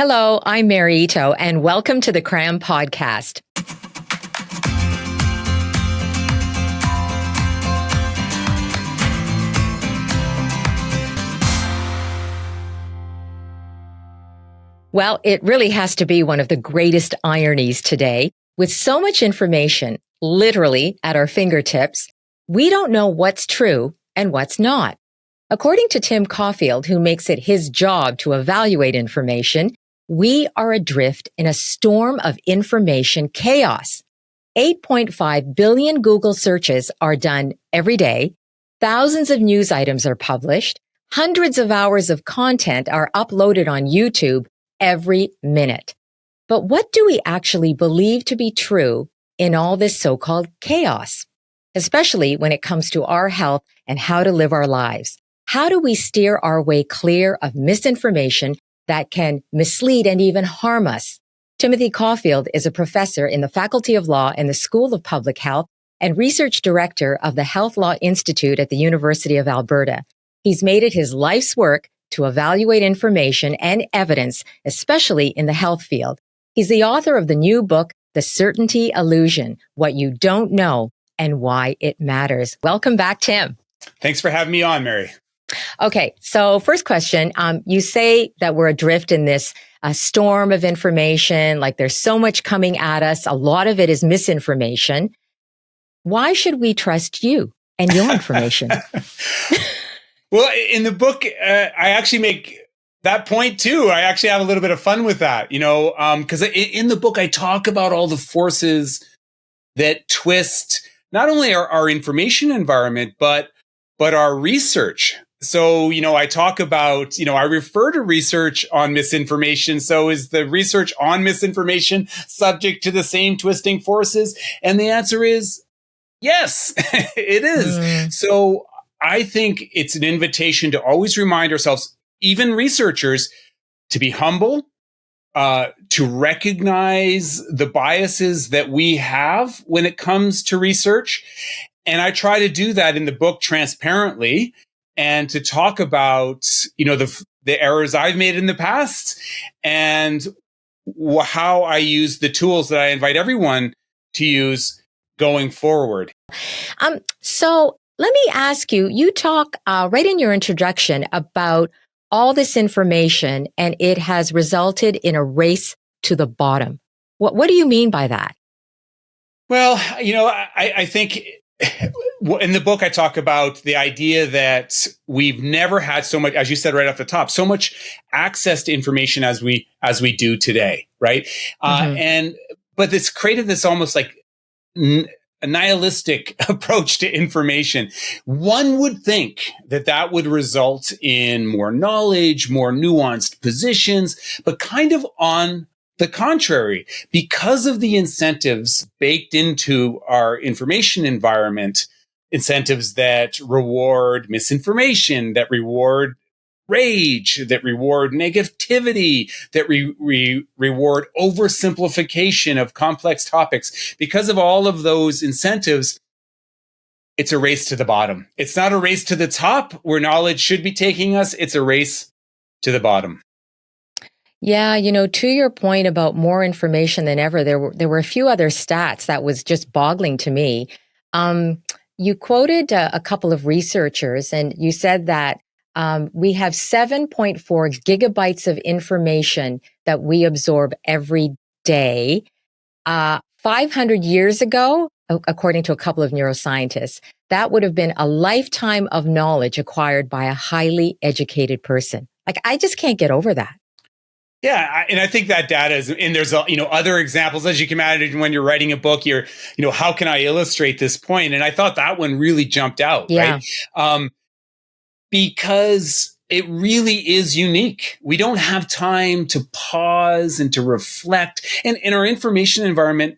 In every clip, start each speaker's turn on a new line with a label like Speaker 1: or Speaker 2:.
Speaker 1: Hello, I'm Mary Ito, and welcome to the CRAM podcast. Well, it really has to be one of the greatest ironies today. With so much information literally at our fingertips, we don't know what's true and what's not. According to Tim Caulfield, who makes it his job to evaluate information, we are adrift in a storm of information chaos. 8.5 billion Google searches are done every day. Thousands of news items are published. Hundreds of hours of content are uploaded on YouTube every minute. But what do we actually believe to be true in all this so-called chaos? Especially when it comes to our health and how to live our lives. How do we steer our way clear of misinformation that can mislead and even harm us? Timothy Caulfield is a professor in the Faculty of Law in the School of Public Health and research director of the Health Law Institute at the University of Alberta. He's made it his life's work to evaluate information and evidence, especially in the health field. He's the author of the new book, The Certainty Illusion, What You Don't Know and Why It Matters. Welcome back, Tim.
Speaker 2: Thanks for having me on, Mary.
Speaker 1: Okay, so first question, you say that we're adrift in this storm of information, like there's so much coming at us. A lot of it is misinformation. Why should we trust you and your information?
Speaker 2: Well, in the book, I actually make that point too. I actually have a little bit of fun with that, because in the book, I talk about all the forces that twist not only our information environment, but our research. So, I talk about, I refer to research on misinformation. So is the research on misinformation subject to the same twisting forces? And the answer is yes, it is. So I think it's an invitation to always remind ourselves, even researchers, to be humble, to recognize the biases that we have when it comes to research. And I try to do that in the book transparently and to talk about, the errors I've made in the past and how I use the tools that I invite everyone to use going forward.
Speaker 1: So let me ask you, you talk right in your introduction about all this information and it has resulted in a race to the bottom. What do you mean by that?
Speaker 2: Well, I think in the book, I talk about the idea that we've never had so much, as you said right off the top, so much access to information as we do today, right? But it's created this almost like a nihilistic approach to information. One would think that would result in more knowledge, more nuanced positions, but kind of on the contrary, because of the incentives baked into our information environment, incentives that reward misinformation, that reward rage, that reward negativity, that reward oversimplification of complex topics. Because of all of those incentives, it's a race to the bottom. It's not a race to the top where knowledge should be taking us. It's a race to the bottom.
Speaker 1: Yeah, to your point about more information than ever, there were a few other stats that was just boggling to me. You quoted a couple of researchers, and you said that we have 7.4 gigabytes of information that we absorb every day. 500 years ago, according to a couple of neuroscientists, that would have been a lifetime of knowledge acquired by a highly educated person. Like, I just can't get over that.
Speaker 2: Yeah, and I think that data is, and there's other examples, as you can imagine, when you're writing a book, you're, how can I illustrate this point? And I thought that one really jumped out, right? Because it really is unique. We don't have time to pause and to reflect, and our information environment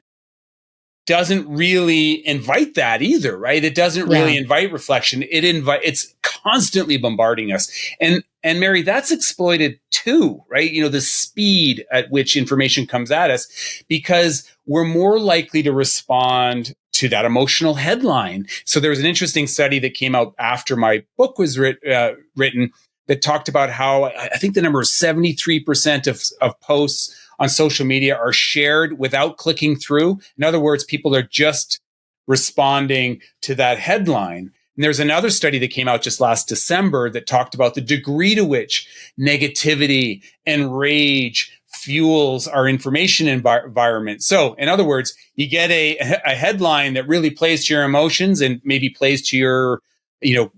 Speaker 2: doesn't really invite that either, right? It doesn't really invite reflection. It's constantly bombarding us. And Mary, that's exploited too, right? The speed at which information comes at us, because we're more likely to respond to that emotional headline. So there was an interesting study that came out after my book was written that talked about how I think the number is 73% of posts on social media are shared without clicking through. In other words, people are just responding to that headline. And there's another study that came out just last December that talked about the degree to which negativity and rage fuels our information environment. So, in other words, you get a headline that really plays to your emotions and maybe plays to your,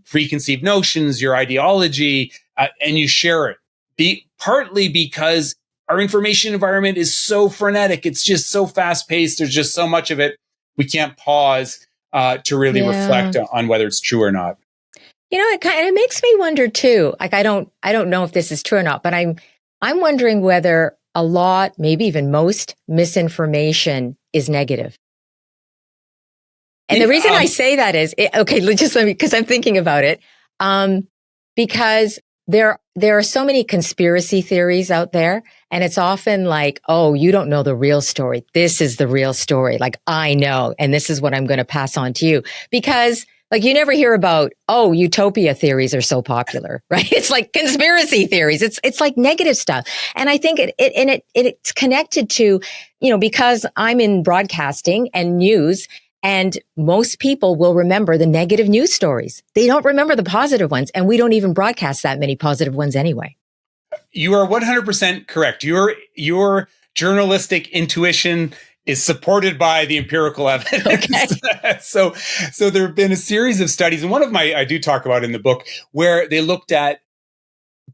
Speaker 2: preconceived notions, your ideology, and you share it. Partly because our information environment is so frenetic. It's just so fast paced. There's just so much of it. We can't pause to really reflect on whether it's true or not.
Speaker 1: It makes me wonder too. Like, I don't know if this is true or not, but I'm wondering whether a lot, maybe even most misinformation is negative. And the reason I say that is, because I'm thinking about it, because there are so many conspiracy theories out there, and it's often like, oh, you don't know the real story. This is the real story. Like, I know, and this is what I'm going to pass on to you. Because like, you never hear about, oh, utopia theories are so popular, right? It's like conspiracy theories. It's like negative stuff. And I think it's connected to, because I'm in broadcasting and news, and most people will remember the negative news stories. They don't remember the positive ones. And we don't even broadcast that many positive ones anyway.
Speaker 2: You are 100% correct. Your journalistic intuition is supported by the empirical evidence. Okay. So there have been a series of studies, and one of I do talk about in the book, where they looked at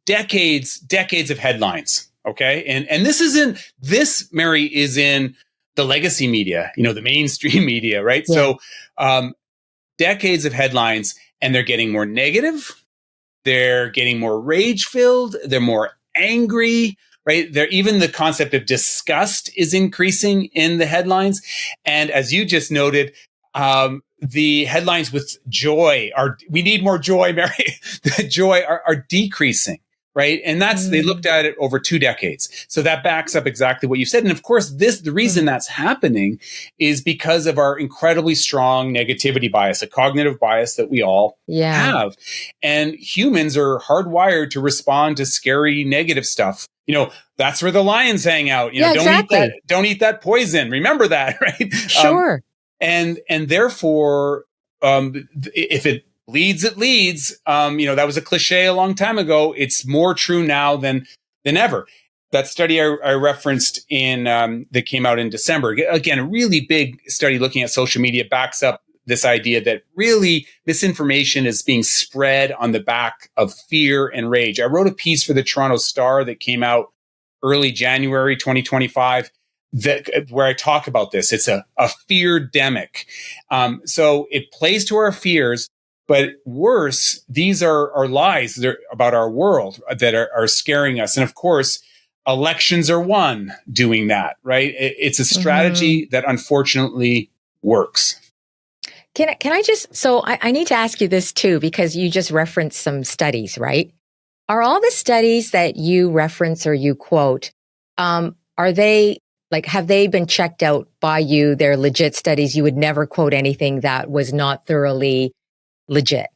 Speaker 2: decades of headlines. Okay. And this, Mary, is in the legacy media, the mainstream media, right? Yeah. So decades of headlines, and they're getting more negative. They're getting more rage filled. They're more angry, right? Even the concept of disgust is increasing in the headlines. And as you just noted, the headlines with joy we need more joy, Mary. The joy are decreasing, right? And they looked at it over 2 decades. So that backs up exactly what you said. And of course, the reason that's happening is because of our incredibly strong negativity bias, a cognitive bias that we all have. And humans are hardwired to respond to scary, negative stuff. That's where the lions hang out. Don't eat that poison. Remember that, right?
Speaker 1: Sure.
Speaker 2: And therefore, if it leads, it leads. That was a cliche a long time ago. It's more true now than ever. That study I referenced that came out in December, again, a really big study looking at social media, backs up this idea that really misinformation is being spread on the back of fear and rage. I wrote a piece for the Toronto Star that came out early January 2025 where I talk about this. It's a fear-demic. So it plays to our fears, but worse, these are lies about our world that are scaring us. And of course, elections are one doing that, right? It's a strategy that unfortunately works.
Speaker 1: Can I just, so I need to ask you this too, because you just referenced some studies, right? Are all the studies that you reference or you quote, are they, like, have they been checked out by you? They're legit studies. You would never quote anything that was not thoroughly legit.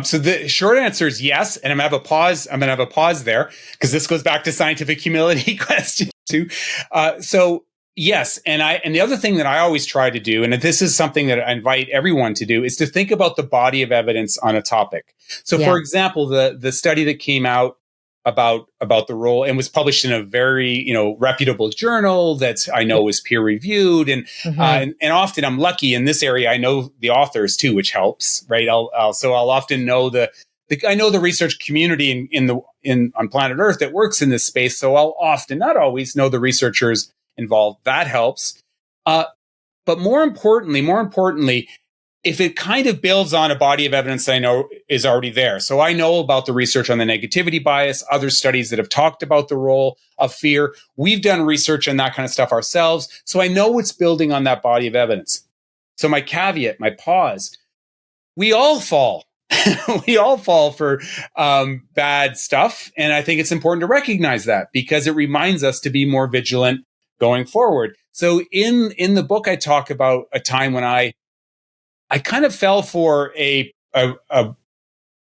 Speaker 2: So the short answer is yes. And I'm going to have a pause there because this goes back to scientific humility question too. So yes. And the other thing that I always try to do, and this is something that I invite everyone to do, is to think about the body of evidence on a topic. So for example, the study that came out about the role and was published in a very, reputable journal that I know is peer reviewed. And, and often I'm lucky in this area. I know the authors too, which helps, right? I'll often know I know the research community on planet Earth that works in this space. So I'll often, not always, know the researchers involved. That helps. But more importantly, if it kind of builds on a body of evidence that I know is already there. So I know about the research on the negativity bias, other studies that have talked about the role of fear. We've done research on that kind of stuff ourselves. So I know what's building on that body of evidence. So my caveat, my pause, we all fall. We all fall for bad stuff. And I think it's important to recognize that because it reminds us to be more vigilant going forward. So in the book, I talk about a time when I kind of fell for a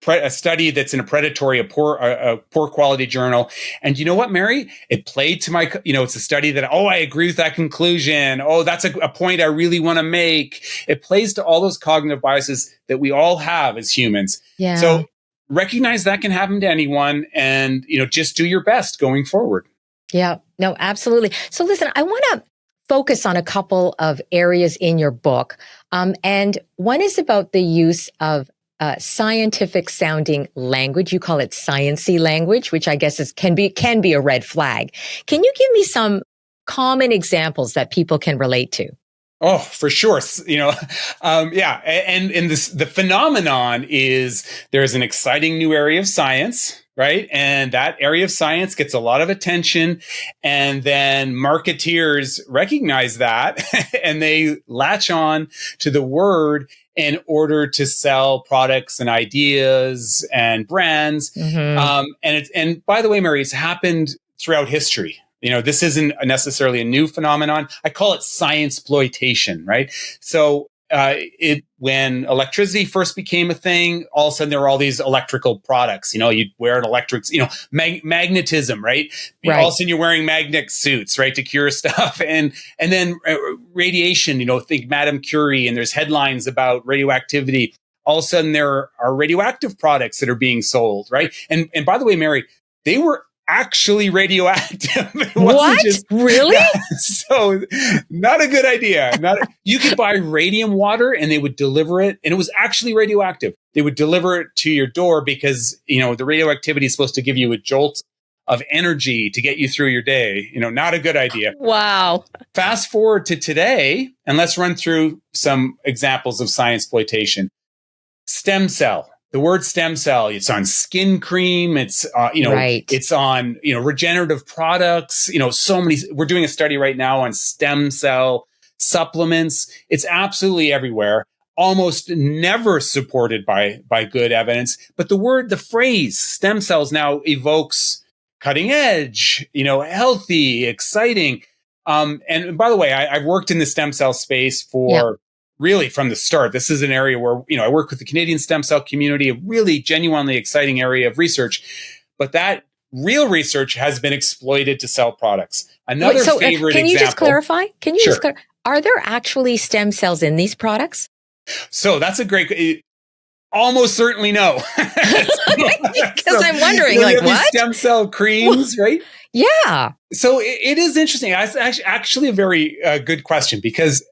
Speaker 2: a study that's in a predatory, a poor quality journal. And you know what, Mary? It played to my, it's a study that, I agree with that conclusion. Oh, that's a point I really want to make. It plays to all those cognitive biases that we all have as humans.
Speaker 1: Yeah.
Speaker 2: So recognize that can happen to anyone, and, just do your best going forward.
Speaker 1: Yeah, no, absolutely. So listen, I want to focus on a couple of areas in your book. And one is about the use of scientific sounding language. You call it sciencey language, which I guess can be a red flag. Can you give me some common examples that people can relate to?
Speaker 2: Oh, for sure. Yeah. And the phenomenon is there's an exciting new area of science, right? And that area of science gets a lot of attention. And then marketeers recognize that and they latch on to the word in order to sell products and ideas and brands. Mm-hmm. And by the way, Mary, it's happened throughout history. This isn't necessarily a new phenomenon. I call it science exploitation, right? So when electricity first became a thing, all of a sudden there were all these electrical products. You'd wear an electric, magnetism, right? All of a sudden you're wearing magnetic suits, right, to cure stuff. And then radiation, think Madame Curie, and there's headlines about radioactivity. All of a sudden there are radioactive products that are being sold, right? And by the way, Mary, they were actually radioactive.
Speaker 1: What? Really?
Speaker 2: So not a good idea. You could buy radium water and they would deliver it, and it was actually radioactive. They would deliver it to your door because, the radioactivity is supposed to give you a jolt of energy to get you through your day. Not a good idea.
Speaker 1: Wow.
Speaker 2: Fast forward to today, and let's run through some examples of science exploitation. Stem cell. The word stem cell, it's on skin cream. It's, it's on, regenerative products, so many. We're doing a study right now on stem cell supplements. It's absolutely everywhere, almost never supported by good evidence. But the phrase stem cells now evokes cutting edge, healthy, exciting. And by the way, I've worked in the stem cell space for really from the start. This is an area where, I work with the Canadian stem cell community, a really genuinely exciting area of research. But that real research has been exploited to sell products. Another favorite
Speaker 1: can you
Speaker 2: example.
Speaker 1: Just clarify? Can you
Speaker 2: Sure.
Speaker 1: just clarify? Are there actually stem cells in these products?
Speaker 2: So that's a great. Almost certainly no.
Speaker 1: Because I'm wondering, what?
Speaker 2: Stem cell creams, right?
Speaker 1: Yeah.
Speaker 2: So it is interesting. It's actually a very good question because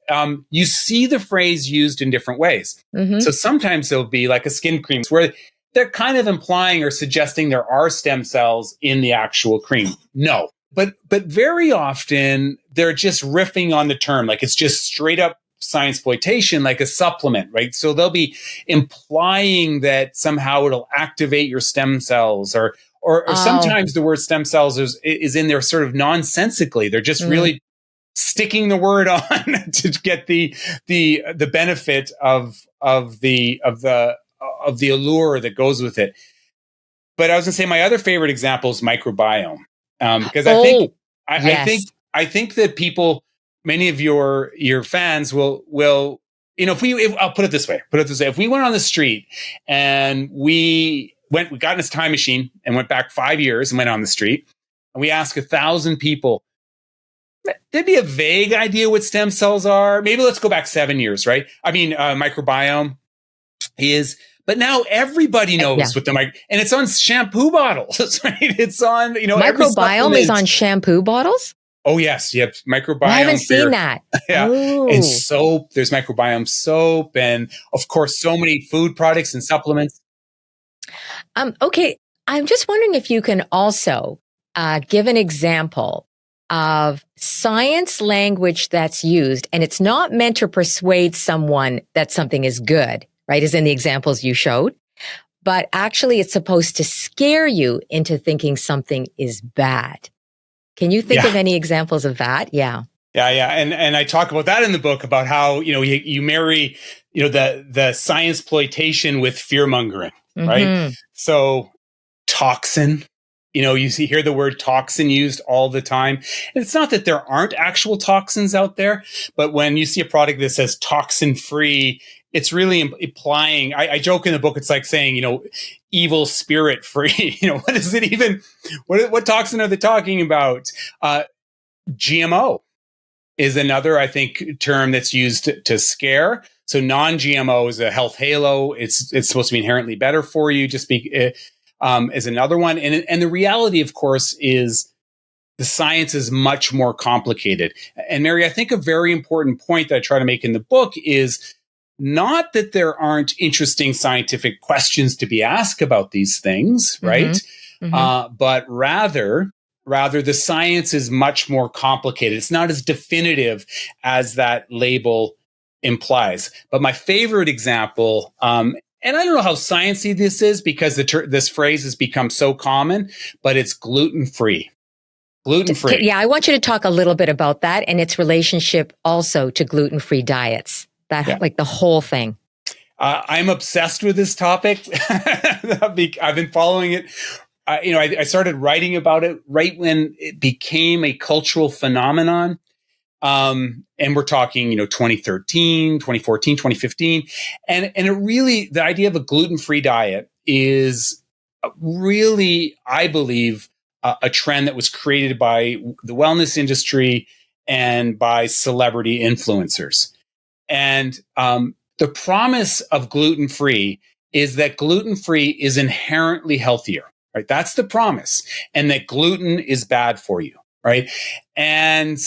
Speaker 2: you see the phrase used in different ways. Mm-hmm. So sometimes there'll be like a skin cream where they're kind of implying or suggesting there are stem cells in the actual cream. No. But very often they're just riffing on the term. Like it's just straight up science exploitation, like a supplement, right? So they'll be implying that somehow it'll activate your stem cells or sometimes the word stem cells is in there sort of nonsensically. They're just really sticking the word on to get the benefit of the allure that goes with it. But I was going to say my other favorite example is microbiome, because I think that people, many of your fans will I'll put it this way. If we went on the street and we got in this time machine and went back 5 years and went on the street and we asked 1,000 people, there'd be a vague idea what stem cells are. Maybe let's go back 7 years, right? I mean, microbiome is, but now everybody knows what and it's on shampoo bottles, right? It's on,
Speaker 1: microbiome is on shampoo bottles?
Speaker 2: Oh, yes. Yep. Microbiome.
Speaker 1: I haven't seen that.
Speaker 2: Yeah. Ooh. And soap. There's microbiome soap. And of course, so many food products and supplements.
Speaker 1: Okay. I'm just wondering if you can also give an example of science language that's used, and it's not meant to persuade someone that something is good, right? As in the examples you showed, but actually it's supposed to scare you into thinking something is bad. Can you think of any examples of that? Yeah.
Speaker 2: Yeah. And I talk about that in the book about how, you marry, the science exploitation with fear mongering, right? So toxin, you hear the word toxin used all the time. And it's not that there aren't actual toxins out there, but when you see a product that says toxin free, it's really implying, I joke in the book, it's like saying, evil spirit free. What is it even? What toxin are they talking about? GMO is another, I think, term that's used to scare. So non-GMO is a health halo. It's supposed to be inherently better for you. Is another one. And the reality, of course, is the science is much more complicated. And Mary, I think a very important point that I try to make in the book is not that there aren't interesting scientific questions to be asked about these things, right? But rather the science is much more complicated. It's not as definitive as that label implies. But my favorite example, and I don't know how sciencey this is because this phrase has become so common, but it's gluten-free. Gluten-free.
Speaker 1: Yeah, I want you to talk a little bit about that and its relationship also to gluten-free diets. Like the whole thing.
Speaker 2: I'm obsessed with this topic. I've been following it. I started writing about it right when it became a cultural phenomenon. And we're talking, 2013, 2014, 2015. And it really, the idea of a gluten-free diet is really, I believe, a trend that was created by the wellness industry and by celebrity influencers. And the promise of gluten-free is that gluten-free is inherently healthier, right? That's the promise. And that gluten is bad for you, right? And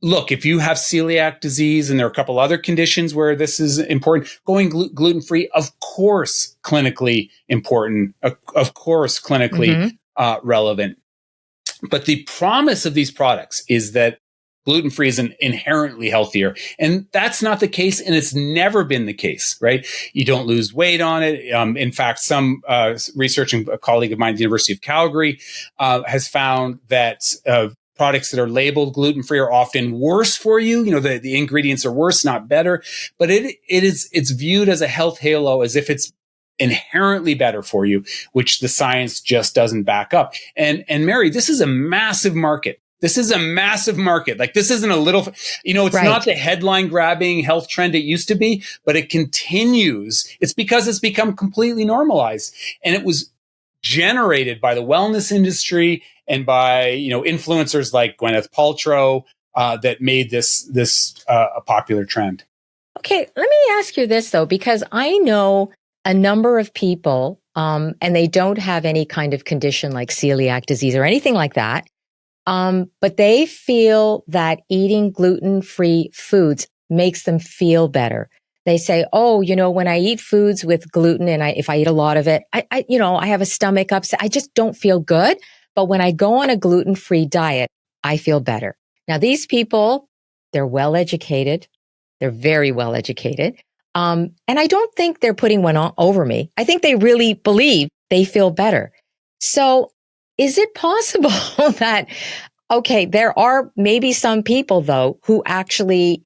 Speaker 2: look, if you have celiac disease and there are a couple other conditions where this is important, going gluten-free, of course, clinically important, of course, clinically relevant. But the promise of these products is that gluten-free is inherently healthier. And that's not the case. And it's never been the case, right? You don't lose weight on it. In fact, some research, and a colleague of mine at the University of Calgary has found that products that are labeled gluten-free are often worse for you. The ingredients are worse, not better. But it's viewed as a health halo, as if it's inherently better for you, which the science just doesn't back up. And Mary, this is a massive market. This is a massive market. Like, this isn't a little, it's
Speaker 1: right.
Speaker 2: Not the headline grabbing health trend it used to be, but it continues. It's because it's become completely normalized. And it was generated by the wellness industry and by, influencers like Gwyneth Paltrow that made this a popular trend.
Speaker 1: Okay, let me ask you this, though, because I know a number of people, and they don't have any kind of condition like celiac disease or anything like that. But they feel that eating gluten-free foods makes them feel better. They say, oh, when I eat foods with gluten and if I eat a lot of it, I have a stomach upset. I just don't feel good. But when I go on a gluten-free diet, I feel better. Now, these people, they're well educated. They're very well educated. And I don't think they're putting one over me. I think they really believe they feel better. So is it possible that, okay, there are maybe some people, though, who actually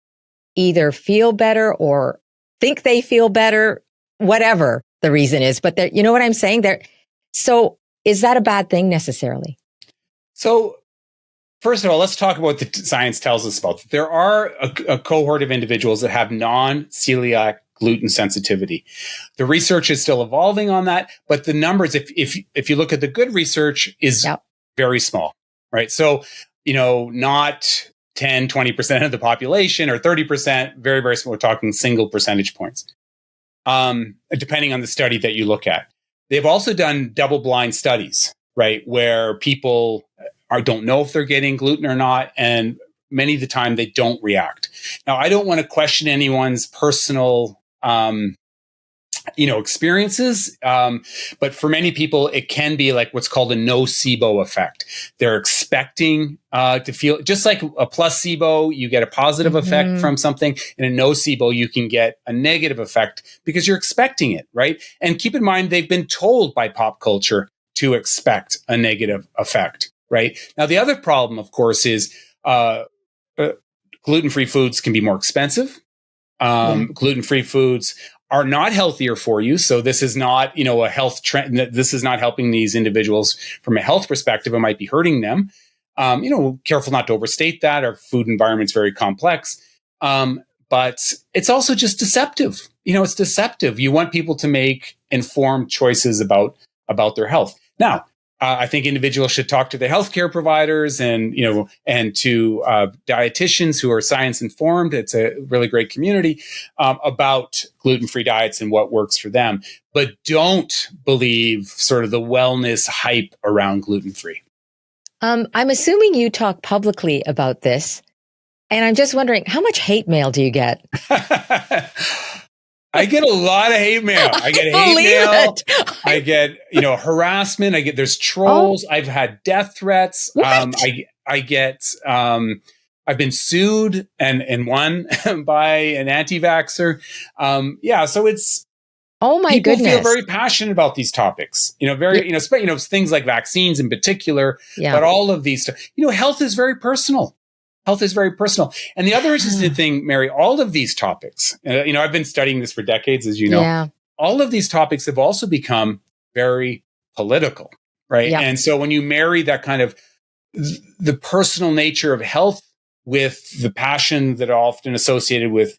Speaker 1: either feel better or think they feel better, whatever the reason is, but you know what I'm saying? So is that a bad thing necessarily?
Speaker 2: So first of all, let's talk about what the science tells us about. There are a cohort of individuals that have non-celiac gluten sensitivity. The research is still evolving on that, but the numbers, if you look at the good research, is very small, right? So, not 10, 20% of the population or 30%, very, very small. We're talking single percentage points, depending on the study that you look at. They've also done double-blind studies, right, where people don't know if they're getting gluten or not, and many of the time they don't react. Now, I don't want to question anyone's personal experiences. But for many people, it can be like what's called a nocebo effect. They're expecting to feel just like a placebo, you get a positive effect from something, and a nocebo, you can get a negative effect because you're expecting it, right? And keep in mind, they've been told by pop culture to expect a negative effect, right? Now, the other problem, of course, is gluten-free foods can be more expensive. Gluten-free foods are not healthier for you. So this is not, a health trend. This is not helping these individuals from a health perspective. It might be hurting them. Careful not to overstate that. Our food environment's very complex. but it's also just deceptive. It's deceptive. You want people to make informed choices about their health. Now, I think individuals should talk to their healthcare providers and to dietitians who are science informed. It's a really great community about gluten-free diets and what works for them. But don't believe sort of the wellness hype around gluten-free.
Speaker 1: I'm assuming you talk publicly about this, and I'm just wondering, how much hate mail do you get?
Speaker 2: I get a lot of hate mail. I get hate mail. I get, harassment. There's trolls. I've had death threats.
Speaker 1: What?
Speaker 2: I get, I've been sued and won by an anti-vaxxer. So it's,
Speaker 1: oh my
Speaker 2: people
Speaker 1: goodness.
Speaker 2: feel very passionate about these topics, things like vaccines in particular, but all of these, health is very personal. Health is very personal. And the other interesting thing, Mary, all of these topics, I've been studying this for decades, as you know, all of these topics have also become very political, right?
Speaker 1: Yeah.
Speaker 2: And so when you marry that kind of the personal nature of health with the passion that are often associated with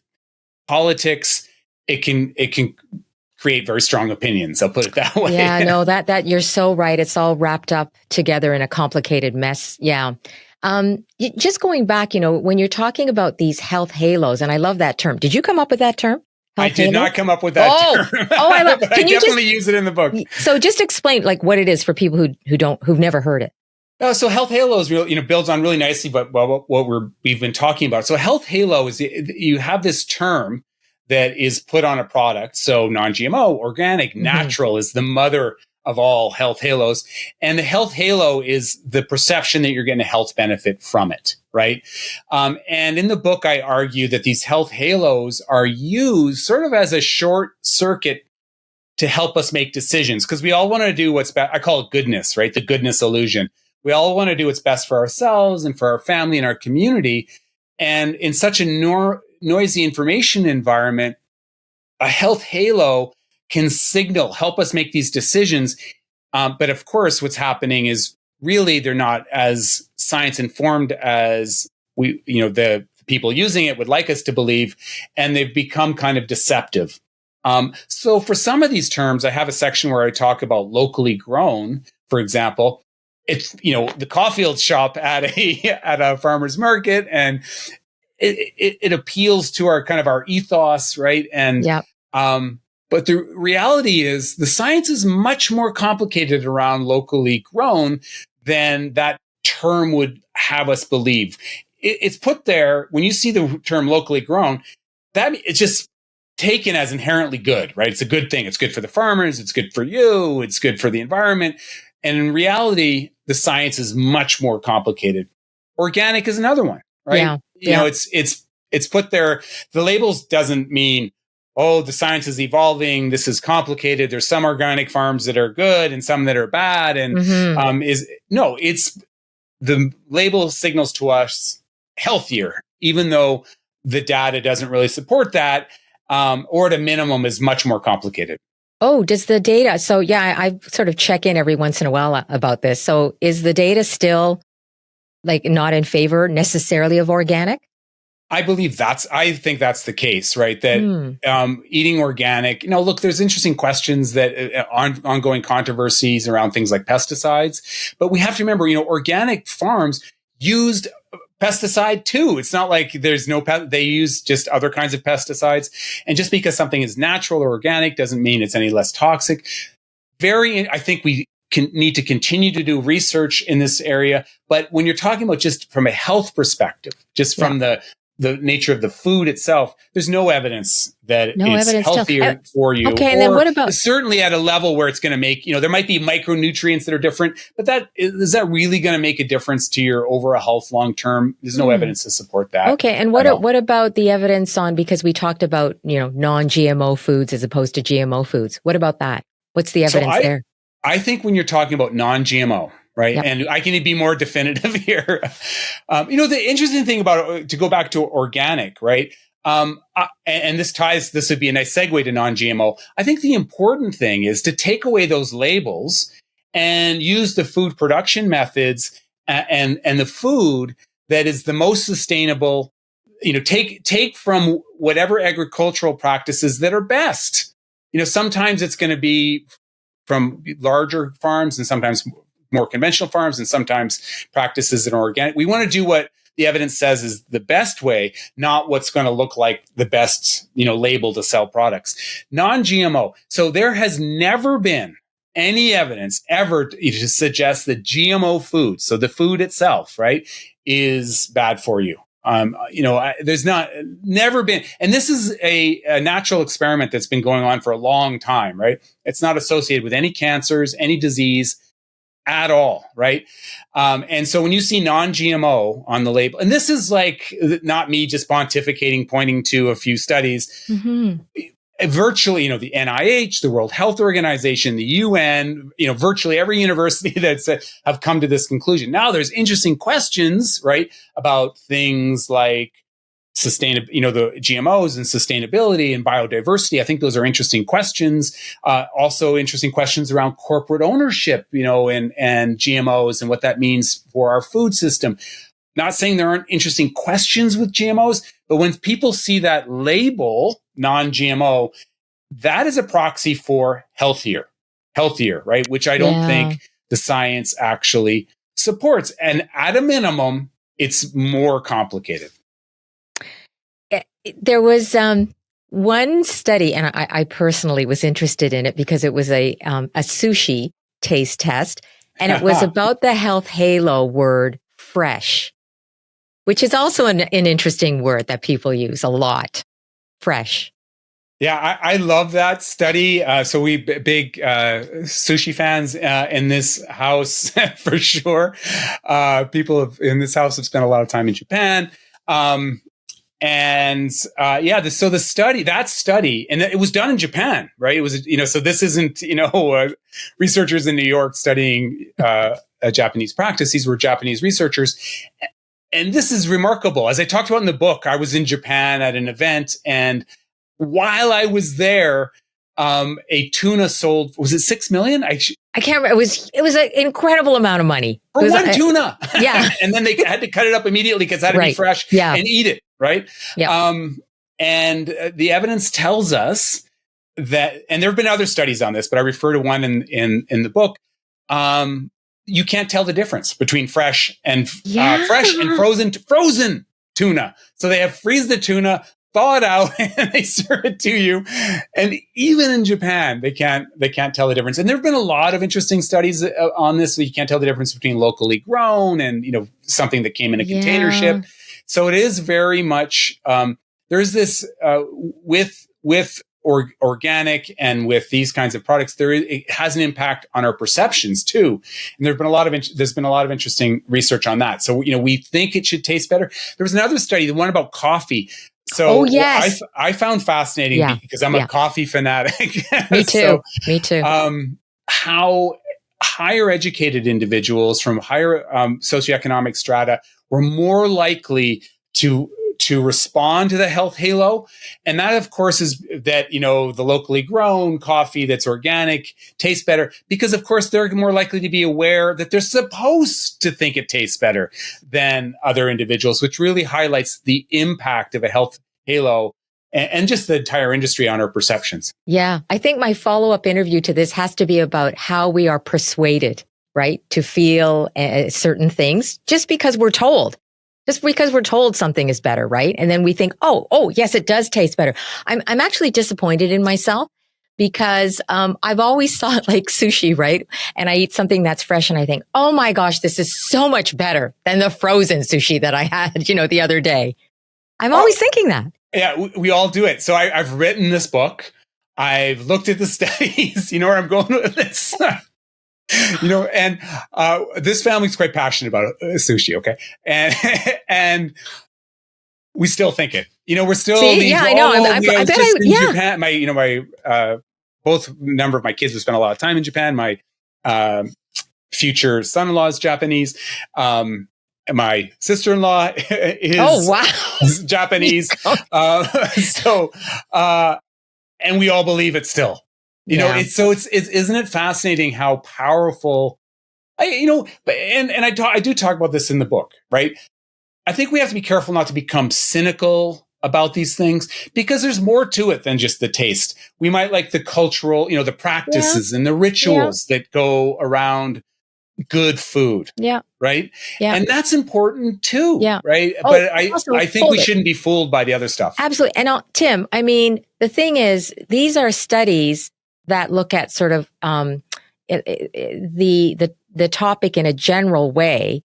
Speaker 2: politics, it can create very strong opinions. I'll put it that way.
Speaker 1: Yeah, no, that you're so right. It's all wrapped up together in a complicated mess. Yeah. Just going back, when you're talking about these health halos, and I love that term. Did you come up with that term?
Speaker 2: I did not come up with that term.
Speaker 1: I love.
Speaker 2: But I definitely use it in the book.
Speaker 1: So just explain what it is for people who've never heard it.
Speaker 2: So health halo is really, builds on really nicely, but what we've been talking about. So health halo is you have this term that is put on a product. So non-GMO, organic, natural is the mother of all health halos. And the health halo is the perception that you're getting a health benefit from it, right? And in the book, I argue that these health halos are used sort of as a short circuit to help us make decisions, because we all want to do what's best. I call it goodness, right? The goodness illusion. We all want to do what's best for ourselves and for our family and our community. And in such a noisy information environment, a health halo can help us make these decisions. But of course, what's happening is really they're not as science informed as the people using it would like us to believe, and they've become kind of deceptive. So for some of these terms, I have a section where I talk about locally grown, for example. It's, the Caulfield shop at a farmer's market, and it appeals to our ethos, right? And but the reality is the science is much more complicated around locally grown than that term would have us believe. It's put there when you see the term locally grown, that it's just taken as inherently good, right? It's a good thing. It's good for the farmers. It's good for you. It's good for the environment. And in reality, the science is much more complicated. Organic is another one, right? It's put there. The labels doesn't mean, oh, the science is evolving. This is complicated. There's some organic farms that are good and some that are bad. And it's the label signals to us healthier, even though the data doesn't really support that, or at a minimum is much more complicated.
Speaker 1: Oh, does the data? So I sort of check in every once in a while about this. So is the data still not in favor necessarily of organic?
Speaker 2: I think that's the case, right? That eating organic, look, there's interesting questions that ongoing controversies around things like pesticides, but we have to remember, organic farms used pesticide too. It's not like there's they use just other kinds of pesticides. And just because something is natural or organic doesn't mean it's any less toxic. I think we need to continue to do research in this area. But when you're talking about just from a health perspective, just from the nature of the food itself, there's no evidence that it's healthier for you.
Speaker 1: Okay, and then what about
Speaker 2: certainly at a level where it's going to make, there might be micronutrients that are different, but is that really going to make a difference to your overall health long term? There's no evidence to support that.
Speaker 1: Okay, and what about the evidence on, because we talked about, non-GMO foods as opposed to GMO foods. What about that? What's the evidence there?
Speaker 2: I think when you're talking about non-GMO, right? Yep. And I can be more definitive here. The interesting thing about to go back to organic, right? And this would be a nice segue to non-GMO. I think the important thing is to take away those labels and use the food production methods and the food that is the most sustainable, take from whatever agricultural practices that are best. Sometimes it's going to be from larger farms, and sometimes more conventional farms, and sometimes practices that are organic. We want to do what the evidence says is the best way, not what's going to look like the best, label to sell products. Non-GMO. So there has never been any evidence ever to suggest that GMO food, so the food itself, right, is bad for you. There's never been, and this is a natural experiment that's been going on for a long time, right? It's not associated with any cancers, any disease at all, right? And so when you see non-GMO on the label, and this is like not me just pontificating, pointing to a few studies, virtually, the NIH, the World Health Organization, the UN, virtually every university that's have come to this conclusion. Now there's interesting questions, right, about things like the GMOs and sustainability and biodiversity. I think those are interesting questions. Also interesting questions around corporate ownership, and GMOs and what that means for our food system. Not saying there aren't interesting questions with GMOs, but when people see that label, non-GMO, that is a proxy for healthier, right? Which I don't think the science actually supports. And at a minimum, it's more complicated.
Speaker 1: There was one study, and I personally was interested in it because it was a sushi taste test, and it was about the health halo word fresh, which is also an interesting word that people use a lot. Fresh.
Speaker 2: Yeah, I love that study. So we big sushi fans in this house for sure. People in this house have spent a lot of time in Japan. So the study, and it was done in Japan, right? It was, so this isn't, researchers in New York studying a Japanese practice. These were Japanese researchers. And this is remarkable. As I talked about in the book, I was in Japan at an event, and while I was there, a tuna sold, was it 6 million? I
Speaker 1: can't remember. It was an incredible amount of money.
Speaker 2: For one tuna.
Speaker 1: Yeah.
Speaker 2: And then they had to cut it up immediately because it had to be fresh and eat it, right?
Speaker 1: Yeah.
Speaker 2: And the evidence tells us that, and there have been other studies on this, but I refer to one in the book. You can't tell the difference between fresh and frozen tuna. So they have freeze the tuna, thaw it out, and they serve it to you. And even in Japan, they can't tell the difference. And there have been a lot of interesting studies on this. So you can't tell the difference between locally grown and something that came in a container ship. So it is very much there's this with organic and with these kinds of products, it has an impact on our perceptions too. And there's been a lot of interesting research on that. So we think it should taste better. There was another study, the one about coffee. So I found fascinating because I'm a coffee fanatic.
Speaker 1: Me too. Me too.
Speaker 2: How higher educated individuals from higher socioeconomic strata were more likely to respond to the health halo. And that, of course, is that, the locally grown coffee that's organic tastes better because, of course, they're more likely to be aware that they're supposed to think it tastes better than other individuals, which really highlights the impact of a health halo and just the entire industry on our perceptions.
Speaker 1: Yeah. I think my follow-up interview to this has to be about how we are persuaded, right, to feel certain things just because we're told. Just because we're told something is better, right? And then we think, oh, yes, it does taste better. I'm actually disappointed in myself because I've always thought like sushi, right? And I eat something that's fresh and I think, oh my gosh, this is so much better than the frozen sushi that I had, the other day. I'm always thinking that.
Speaker 2: Yeah, we all do it. So I've written this book. I've looked at the studies. You know where I'm going with this? And this family's quite passionate about sushi, okay? And we still think it. We're still
Speaker 1: I know. I bet
Speaker 2: Japan. My both number of my kids have spent a lot of time in Japan. My future son-in-law is Japanese. My sister-in-law is Japanese. And we all believe it still. Isn't it fascinating how powerful, I do talk about this in the book, right? I think we have to be careful not to become cynical about these things, because there's more to it than just the taste. We might like the cultural, the practices and the rituals that go around good food.
Speaker 1: Yeah.
Speaker 2: Right.
Speaker 1: Yeah.
Speaker 2: And that's important too.
Speaker 1: Yeah.
Speaker 2: Right.
Speaker 1: Oh,
Speaker 2: But
Speaker 1: also,
Speaker 2: I think we shouldn't be fooled by the other stuff.
Speaker 1: Absolutely. And Tim, I mean, the thing is, these are studies that look at sort of the topic in a general way.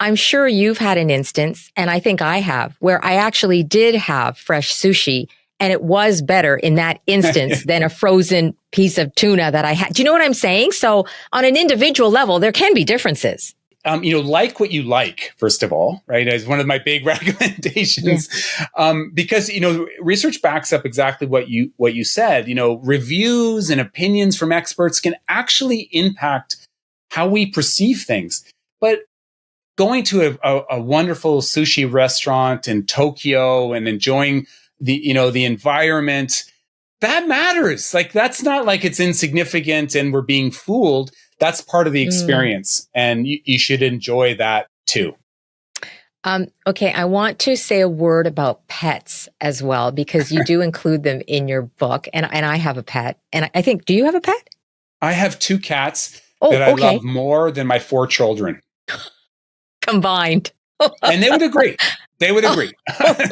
Speaker 1: I'm sure you've had an instance, and I think I have, where I actually did have fresh sushi, and it was better in that instance than a frozen piece of tuna that I had. Do you know what I'm saying? So on an individual level, there can be differences.
Speaker 2: Like what you like, first of all, right? As one of my big recommendations, because, research backs up exactly what you said. Reviews and opinions from experts can actually impact how we perceive things. But going to a wonderful sushi restaurant in Tokyo and enjoying the environment, that matters. Like, that's not like it's insignificant and we're being fooled. That's part of the experience, and you should enjoy that too.
Speaker 1: Okay, I want to say a word about pets as well, because you do include them in your book, and I have a pet, and I think, do you have a pet?
Speaker 2: I have 2 cats that I love more than my 4 children
Speaker 1: combined.
Speaker 2: And they would agree.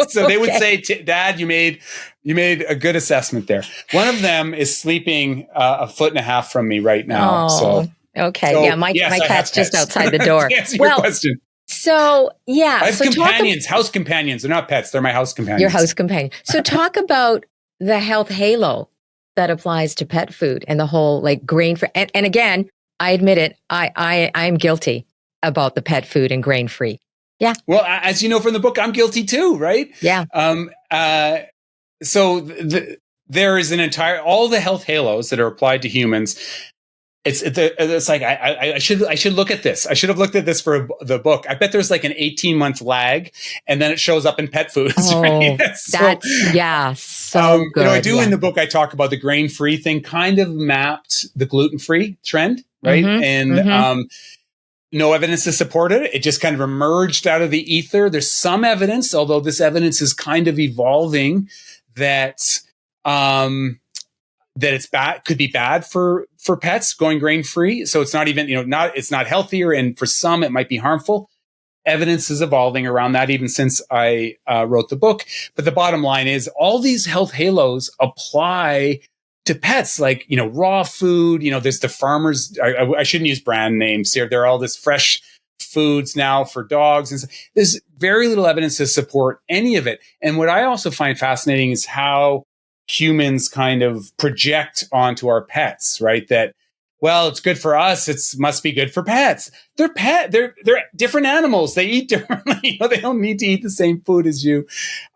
Speaker 2: So they would say, Dad, you made a good assessment there. One of them is sleeping a foot and a half from me right now.
Speaker 1: Okay. My cat's just outside the door.
Speaker 2: To answer your question.
Speaker 1: So, yeah.
Speaker 2: I have companions, house companions. They're not pets. They're my house companions.
Speaker 1: Your house companion. So talk about the health halo that applies to pet food and the whole grain free. And again, I admit it, I'm guilty about the pet food and grain free. Yeah.
Speaker 2: Well, as you know from the book, I'm guilty too, right?
Speaker 1: Yeah.
Speaker 2: So there is all the health halos that are applied to humans. It's like I should look at this. I should have looked at this for the book. I bet there's like an 18-month lag, and then it shows up in pet foods.
Speaker 1: Oh,
Speaker 2: right?
Speaker 1: So good.
Speaker 2: In the book, I talk about the grain-free thing. Kind of mapped the gluten-free trend, right? No evidence to support it. It just kind of emerged out of the ether. There's some evidence, although this evidence is kind of evolving, that it's bad, could be bad for pets going grain free. So it's not even, it's not healthier. And for some, it might be harmful. Evidence is evolving around that even since I wrote the book. But the bottom line is all these health halos apply to pets, like, raw food, there's the farmers. I shouldn't use brand names here. There are all this fresh foods now for dogs. And there's very little evidence to support any of it. And what I also find fascinating is how humans kind of project onto our pets, right? That, well, it's good for us. It must be good for pets. They're different animals. They eat differently. They don't need to eat the same food as you.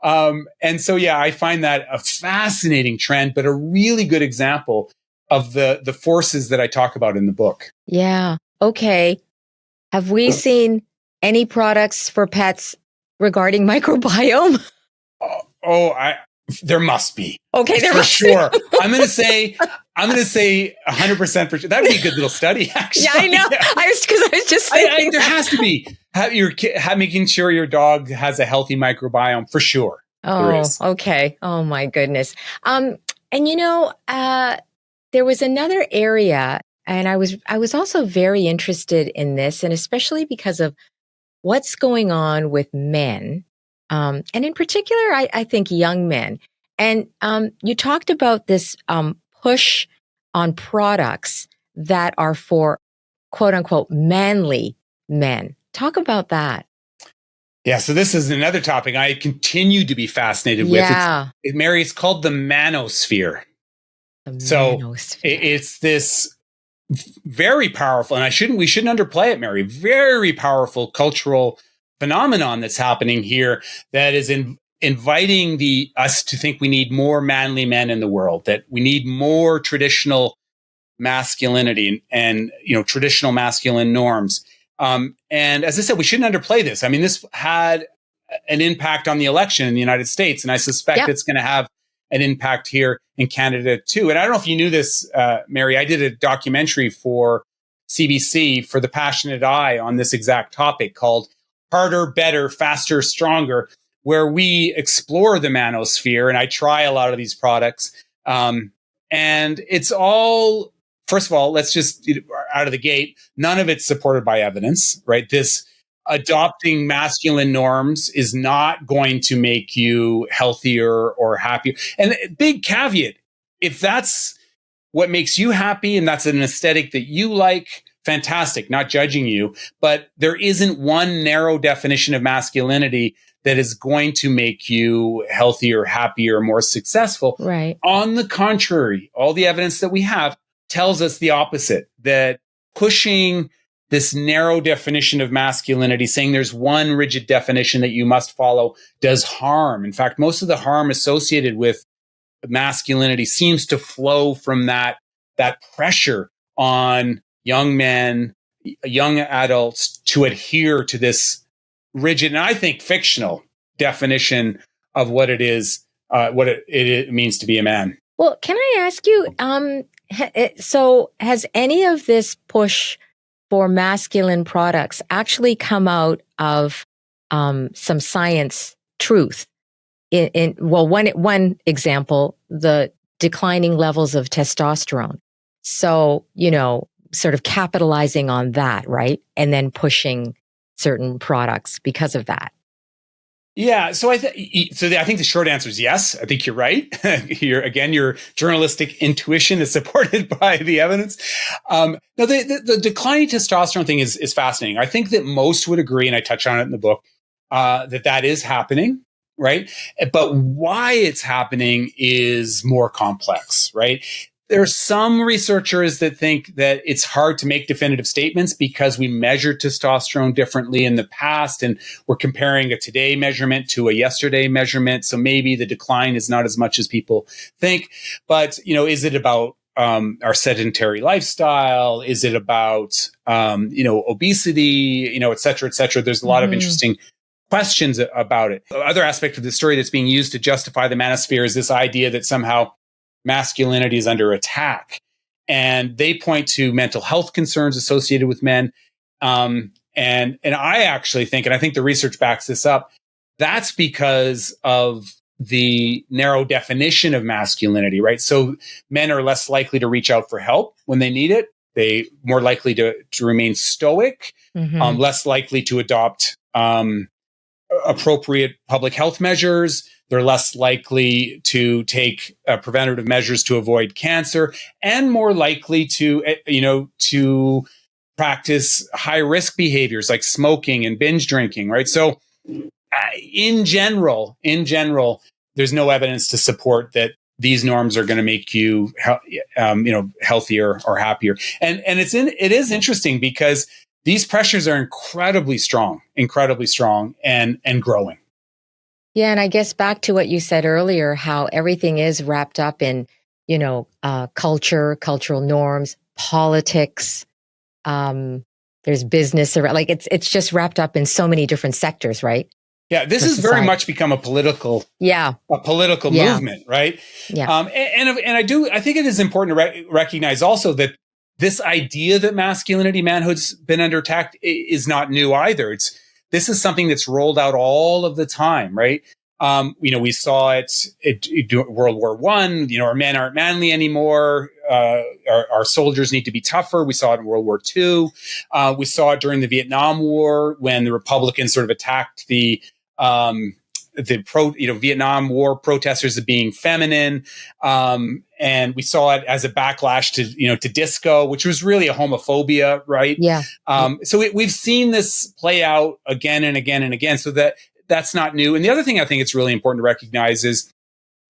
Speaker 2: And so, I find that a fascinating trend, but a really good example of the forces that I talk about in the book.
Speaker 1: Yeah. Okay. Have we seen any products for pets regarding microbiome?
Speaker 2: There must be.
Speaker 1: Okay,
Speaker 2: for sure. I'm going to say 100% for sure. That'd be a good little study, actually.
Speaker 1: Yeah, I know.
Speaker 2: Yeah.
Speaker 1: I was just thinking
Speaker 2: there has to be. Making sure your dog has a healthy microbiome, for sure.
Speaker 1: Oh, okay. Oh my goodness. And there was another area, and I was also very interested in this, and especially because of what's going on with men. And in particular, I think young men. And you talked about this push on products that are for quote unquote manly men. Talk about that.
Speaker 2: Yeah, so this is another topic I continue to be fascinated with. Mary, it's called the manosphere. It's this very powerful, and we shouldn't underplay it, Mary, very powerful cultural phenomenon that's happening here that is inviting us to think we need more manly men in the world, that we need more traditional masculinity and traditional masculine norms. And as I said, we shouldn't underplay this. I mean, this had an impact on the election in the United States, and I suspect it's going to have an impact here in Canada too. And I don't know if you knew this, Mary, I did a documentary for CBC for The Passionate Eye on this exact topic called harder, better, faster, stronger, where we explore the manosphere. And I try a lot of these products. And it's all, first of all, let's just out of the gate, none of it's supported by evidence, right? This adopting masculine norms is not going to make you healthier or happier. And big caveat, if that's what makes you happy and that's an aesthetic that you like, fantastic, not judging you. But there isn't one narrow definition of masculinity that is going to make you healthier, happier, more successful.
Speaker 1: Right.
Speaker 2: On the contrary, all the evidence that we have tells us the opposite, that pushing this narrow definition of masculinity, saying there's one rigid definition that you must follow, does harm. In fact, most of the harm associated with masculinity seems to flow from that pressure on young men, young adults to adhere to this rigid, and I think fictional definition of what it is, what it means to be a man.
Speaker 1: Well, can I ask you, so has any of this push for masculine products actually come out of some science truth? One example, the declining levels of testosterone. So, sort of capitalizing on that, right? And then pushing certain products because of that.
Speaker 2: Yeah, so I think the short answer is yes. I think you're right. Your journalistic intuition is supported by the evidence. Now, the declining testosterone thing is fascinating. I think that most would agree, and I touch on it in the book, that is happening, right? But why it's happening is more complex, right? There are some researchers that think that it's hard to make definitive statements because we measured testosterone differently in the past, and we're comparing a today measurement to a yesterday measurement. So maybe the decline is not as much as people think. But, is it about our sedentary lifestyle? Is it about, obesity, et cetera, et cetera? There's a lot of interesting questions about it. The other aspect of the story that's being used to justify the manosphere is this idea that somehow masculinity is under attack. And they point to mental health concerns associated with men. And I actually think, and I think the research backs this up, that's because of the narrow definition of masculinity, right? So men are less likely to reach out for help when they need it. They more likely to remain stoic, less likely to adopt appropriate public health measures. They're less likely to take preventative measures to avoid cancer, and more likely to practice high risk behaviors like smoking and binge drinking, right? So in general, there's no evidence to support that these norms are going to make you, healthier or happier. And it is interesting because these pressures are incredibly strong and growing.
Speaker 1: Yeah. And I guess back to what you said earlier, how everything is wrapped up in, culture, cultural norms, politics. There's business around, like it's just wrapped up in so many different sectors, right?
Speaker 2: Yeah. This has very much become a political movement, right?
Speaker 1: Yeah.
Speaker 2: I think it is important to recognize also that this idea that masculinity, manhood's been under attack is not new either. This is something that's rolled out all of the time, right? We saw it World War I. Our men aren't manly anymore. Our soldiers need to be tougher. We saw it in World War II. We saw it during the Vietnam War when the Republicans sort of attacked the Vietnam War protesters as being feminine. And we saw it as a backlash to disco, which was really a homophobia, right?
Speaker 1: Yeah.
Speaker 2: So we've seen this play out again and again and again. So that's not new. And the other thing I think it's really important to recognize is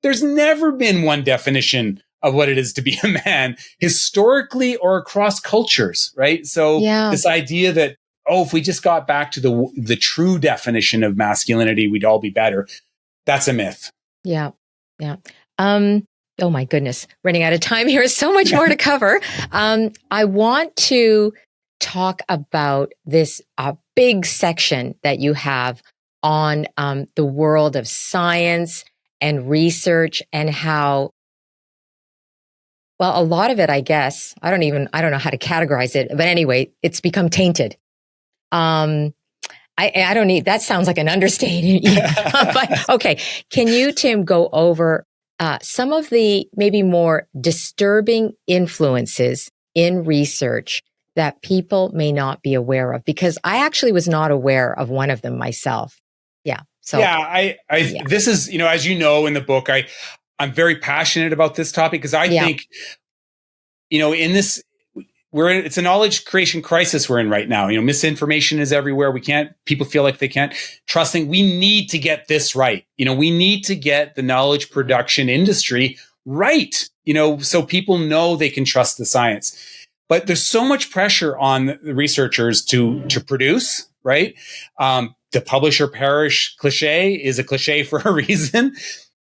Speaker 2: there's never been one definition of what it is to be a man historically or across cultures, right? So this idea that, if we just got back to the true definition of masculinity, we'd all be better. That's a myth.
Speaker 1: Yeah. Yeah. Oh my goodness. Running out of time here. So much more to cover. I want to talk about this big section that you have on the world of science and research and how, well, a lot of it, I guess, I don't know how to categorize it, but anyway, it's become tainted. I don't need, that sounds like an understatement. But okay. Can you, Tim, go over some of the maybe more disturbing influences in research that people may not be aware of? Because I actually was not aware of one of them myself. Yeah. So
Speaker 2: yeah, this is, as you know, in the book, I'm very passionate about this topic because I think, in this, it's a knowledge creation crisis we're in right now. Misinformation is everywhere. People feel like they can't trust things. We need to get this right. We need to get the knowledge production industry right, so people know they can trust the science. But there's so much pressure on the researchers to produce, right? The publish or perish cliche is a cliche for a reason.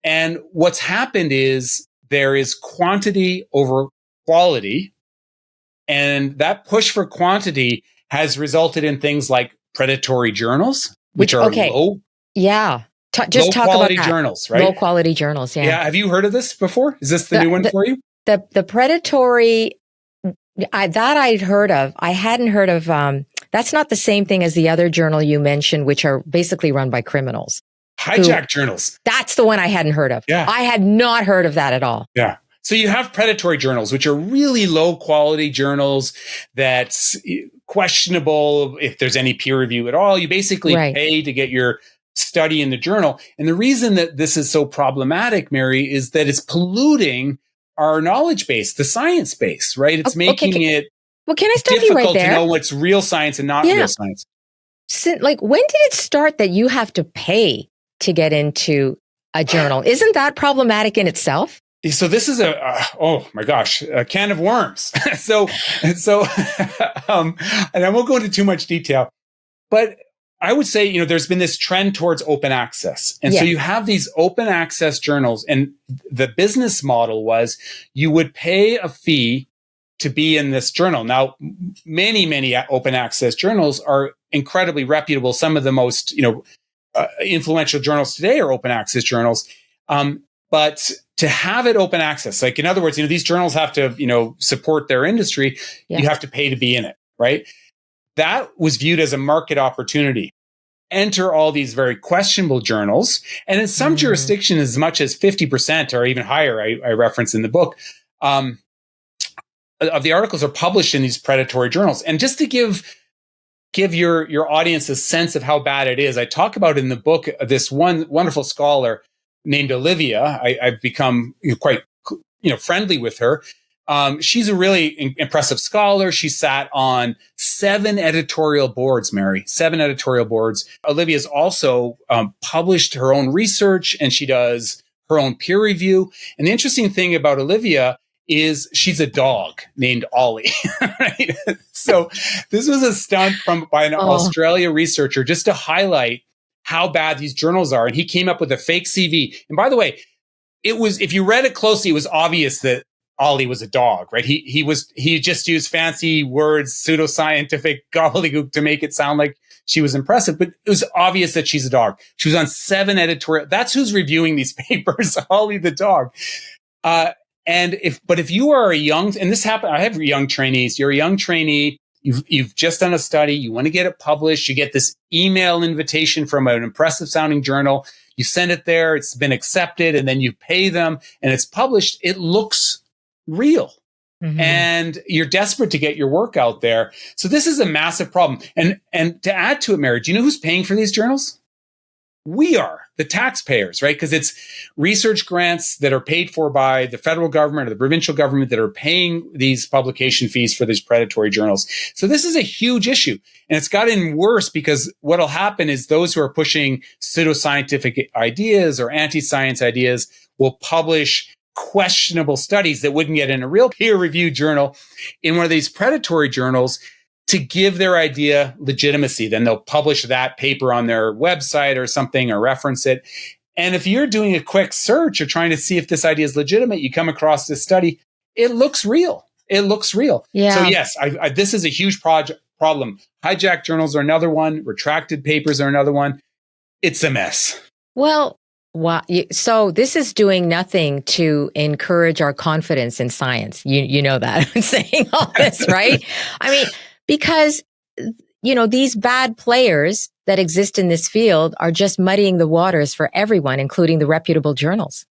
Speaker 2: And what's happened is there is quantity over quality. And that push for quantity has resulted in things like predatory journals, which are low.
Speaker 1: Yeah.
Speaker 2: Just low talk quality about that. Journals, right?
Speaker 1: Low quality journals. Yeah.
Speaker 2: Yeah. Have you heard of this before? Is this the new one for you?
Speaker 1: The predatory, that I'd heard of. I hadn't heard of, that's not the same thing as the other journal you mentioned, which are basically run by criminals.
Speaker 2: Hijack journals.
Speaker 1: That's the one I hadn't heard of.
Speaker 2: Yeah.
Speaker 1: I had not heard of that at all.
Speaker 2: Yeah. So you have predatory journals, which are really low quality journals that's questionable if there's any peer review at all. You basically pay to get your study in the journal. And the reason that this is so problematic, Mary, is that it's polluting our knowledge base, the science base, right? It's making it
Speaker 1: can I stop you right there?
Speaker 2: difficult to know what's real science and not real science.
Speaker 1: So, when did it start that you have to pay to get into a journal? Isn't that problematic in itself?
Speaker 2: So this is oh my gosh, a can of worms. so, and I won't go into too much detail, but I would say, there's been this trend towards open access. And so you have these open access journals, and the business model was you would pay a fee to be in this journal. Now, many open access journals are incredibly reputable. Some of the most, influential journals today are open access journals. But to have it open access, like in other words, these journals have to, support their industry. You have to pay to be in it, right? That was viewed as a market opportunity. Enter all these very questionable journals. And in some jurisdictions, as much as 50% or even higher, I reference in the book, of the articles are published in these predatory journals. And just to give your audience a sense of how bad it is, I talk about in the book this one wonderful scholar named Olivia. I've become quite friendly with her. She's a really impressive scholar. She sat on 7 editorial boards, Mary, 7 editorial boards. Olivia's also published her own research, and she does her own peer review. And the interesting thing about Olivia is she's a dog named Ollie. Right? So this was a stunt by an Australia researcher just to highlight how bad these journals are. And he came up with a fake CV. And by the way, if you read it closely, it was obvious that Ollie was a dog, right? He just used fancy words, pseudoscientific gobbledygook to make it sound like she was impressive, but it was obvious that she's a dog. She was on 7 editorial. That's who's reviewing these papers, Ollie the dog. If you are and this happened, I have young trainees. You're a young trainee. You've just done a study. You want to get it published. You get this email invitation from an impressive sounding journal. You send it there. It's been accepted, and then you pay them, and it's published. It looks real. And you're desperate to get your work out there. So this is a massive problem. And to add to it, Mary, do you know who's paying for these journals? We are, the taxpayers, right? Because it's research grants that are paid for by the federal government or the provincial government that are paying these publication fees for these predatory journals. So this is a huge issue. And it's gotten worse because what'll happen is those who are pushing pseudoscientific ideas or anti-science ideas will publish questionable studies that wouldn't get in a real peer-reviewed journal in one of these predatory journals to give their idea legitimacy. Then they'll publish that paper on their website or something or reference it. And if you're doing a quick search or trying to see if this idea is legitimate, you come across this study, it looks real. It looks real. Yeah. So yes, this is a huge problem. Hijack journals are another one. Retracted papers are another one. It's a mess.
Speaker 1: Well, wow. So this is doing nothing to encourage our confidence in science. You know that I'm saying all this, right? I mean, because these bad players that exist in this field are just muddying the waters for everyone, including the reputable journals.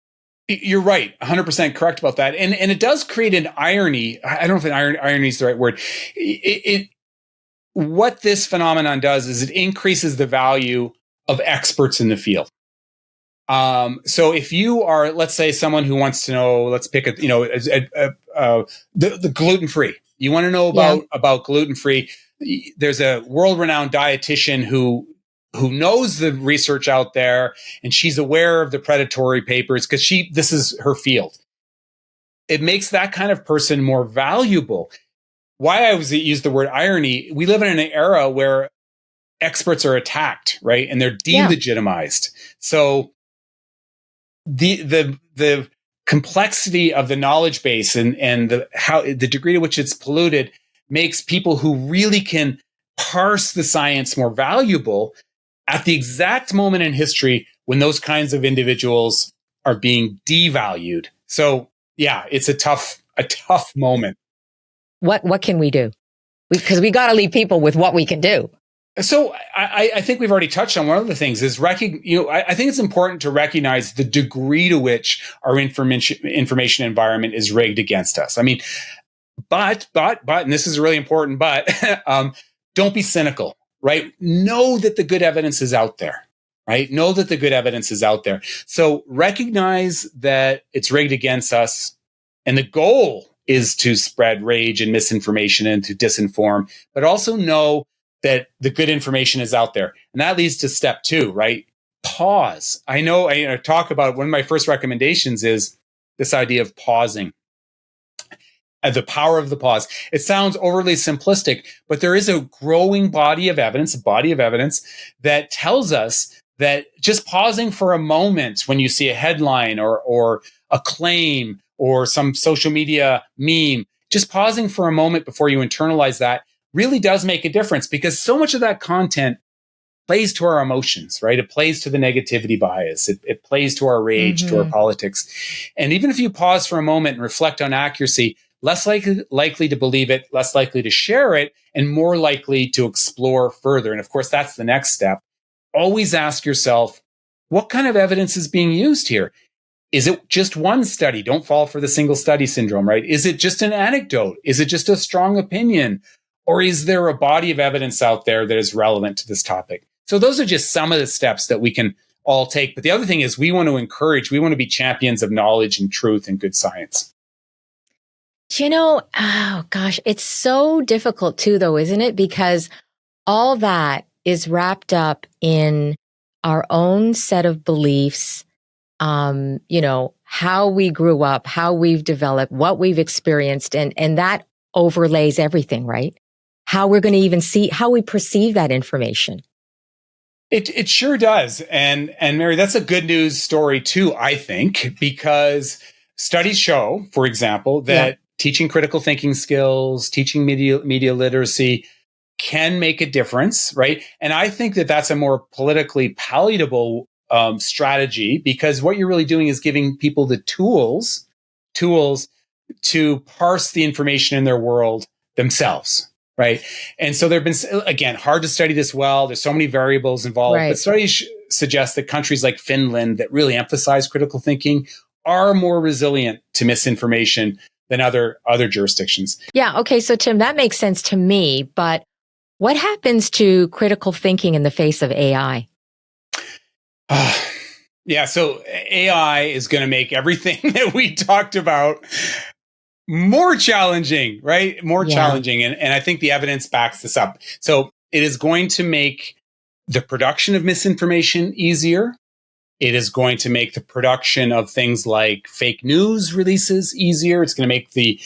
Speaker 2: You're right, 100% correct about that. And it does create an irony. I don't know if irony is the right word. What this phenomenon does is it increases the value of experts in the field. So if you are, let's say, someone who wants to know, let's pick the gluten-free. You want to know about gluten-free. There's a world-renowned dietitian who knows the research out there, and she's aware of the predatory papers because this is her field. It makes that kind of person more valuable. Why I use the word irony, we live in an era where experts are attacked, right? And they're delegitimized. So the complexity of the knowledge base and the degree to which it's polluted makes people who really can parse the science more valuable at the exact moment in history when those kinds of individuals are being devalued. So yeah, it's a tough moment.
Speaker 1: What can we do? Because we got to leave people with what we can do.
Speaker 2: So I think we've already touched on one of the things is I think it's important to recognize the degree to which our information environment is rigged against us. I mean, but, and this is a really important but, don't be cynical, right? Know that the good evidence is out there, right? Know that the good evidence is out there. So recognize that it's rigged against us. And the goal is to spread rage and misinformation and to disinform, but also know that the good information is out there. And that leads to step 2, right? Pause. I talk about one of my first recommendations is this idea of pausing. The power of the pause. It sounds overly simplistic, but there is a growing body of evidence that tells us that just pausing for a moment when you see a headline or a claim or some social media meme, just pausing for a moment before you internalize that really does make a difference, because so much of that content plays to our emotions, right? It plays to the negativity bias. It plays to our rage, to our politics. And even if you pause for a moment and reflect on accuracy, less likely to believe it, less likely to share it, and more likely to explore further. And of course, that's the next step. Always ask yourself, what kind of evidence is being used here? Is it just one study? Don't fall for the single study syndrome, right? Is it just an anecdote? Is it just a strong opinion? Or is there a body of evidence out there that is relevant to this topic? So those are just some of the steps that we can all take. But the other thing is we want to be champions of knowledge and truth and good science.
Speaker 1: Oh gosh, it's so difficult too, though, isn't it? Because all that is wrapped up in our own set of beliefs, how we grew up, how we've developed, what we've experienced, and that overlays everything, right? How we're going to even see how we perceive that information.
Speaker 2: It sure does. And Mary, that's a good news story too, I think, because studies show, for example, that teaching critical thinking skills, teaching media literacy can make a difference, right? And I think that that's a more politically palatable strategy, because what you're really doing is giving people the tools to parse the information in their world themselves. Right. And so there have been, again, hard to study this well. There's so many variables involved, but studies suggest that countries like Finland that really emphasize critical thinking are more resilient to misinformation than other jurisdictions.
Speaker 1: Yeah. Okay. So Tim, that makes sense to me, but what happens to critical thinking in the face of AI?
Speaker 2: Yeah. So AI is going to make everything that we talked about more challenging, right? More challenging. And I think the evidence backs this up. So it is going to make the production of misinformation easier. It is going to make the production of things like fake news releases easier. It's going to make the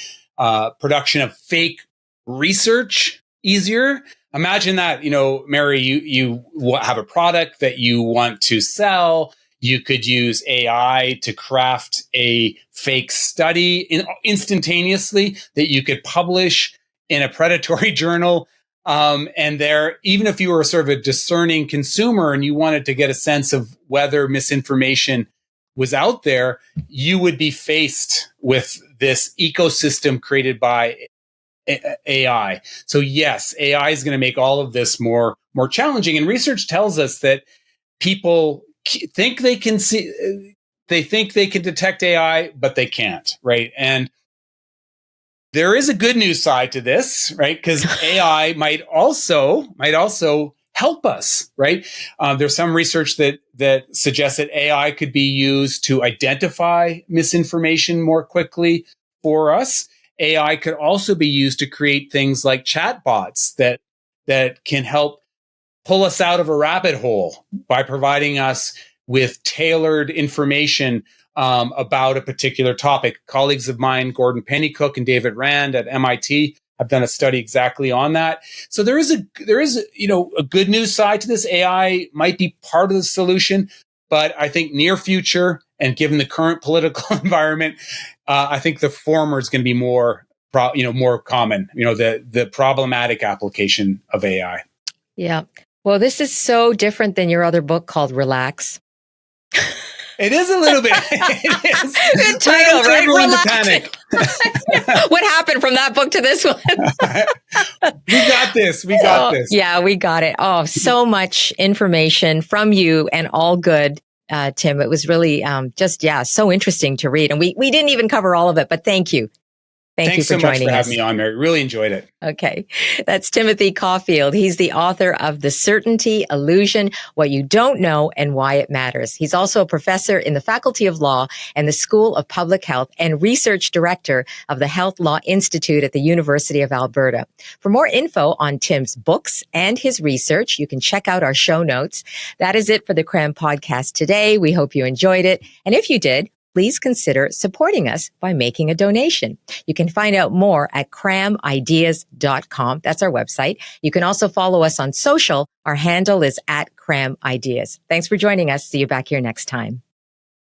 Speaker 2: production of fake research easier. Imagine that, Mary, you have a product that you want to sell. You could use AI to craft a fake study instantaneously that you could publish in a predatory journal. And there, even if you were sort of a discerning consumer and you wanted to get a sense of whether misinformation was out there, you would be faced with this ecosystem created by AI. So yes, AI is going to make all of this more challenging. And research tells us that people think they can see, they think they can detect AI, but they can't, right? And there is a good news side to this, right? Because AI might also help us, right? There's some research that suggests that AI could be used to identify misinformation more quickly for us. AI could also be used to create things like chatbots that can help pull us out of a rabbit hole by providing us with tailored information about a particular topic. Colleagues of mine, Gordon Pennycook and David Rand at MIT, have done a study exactly on that. So there is a good news side to this. AI might be part of the solution, but I think near future and given the current political environment, I think the former is going to be more common. The problematic application of AI.
Speaker 1: Yeah. Well, this is so different than your other book called Relax.
Speaker 2: It is a little bit. It is.
Speaker 1: Good title, right?
Speaker 2: Everyone to
Speaker 1: Relax.
Speaker 2: panic.
Speaker 1: What happened from that book to this one?
Speaker 2: We got this. We got this.
Speaker 1: Yeah, we got it. Oh, so much information from you and all good, Tim. It was really so interesting to read. And we didn't even cover all of it, but thank you. Thanks you for joining us.
Speaker 2: Thanks so much for having me on, Mary. Really enjoyed it.
Speaker 1: Okay. That's Timothy Caulfield. He's the author of The Certainty Illusion, What You Don't Know and Why It Matters. He's also a professor in the Faculty of Law and the School of Public Health and research director of the Health Law Institute at the University of Alberta. For more info on Tim's books and his research, you can check out our show notes. That is it for the CRAM podcast today. We hope you enjoyed it. And if you did, please consider supporting us by making a donation. You can find out more at cramideas.com. That's our website. You can also follow us on social. Our handle is @cramideas. Thanks for joining us. See you back here next time.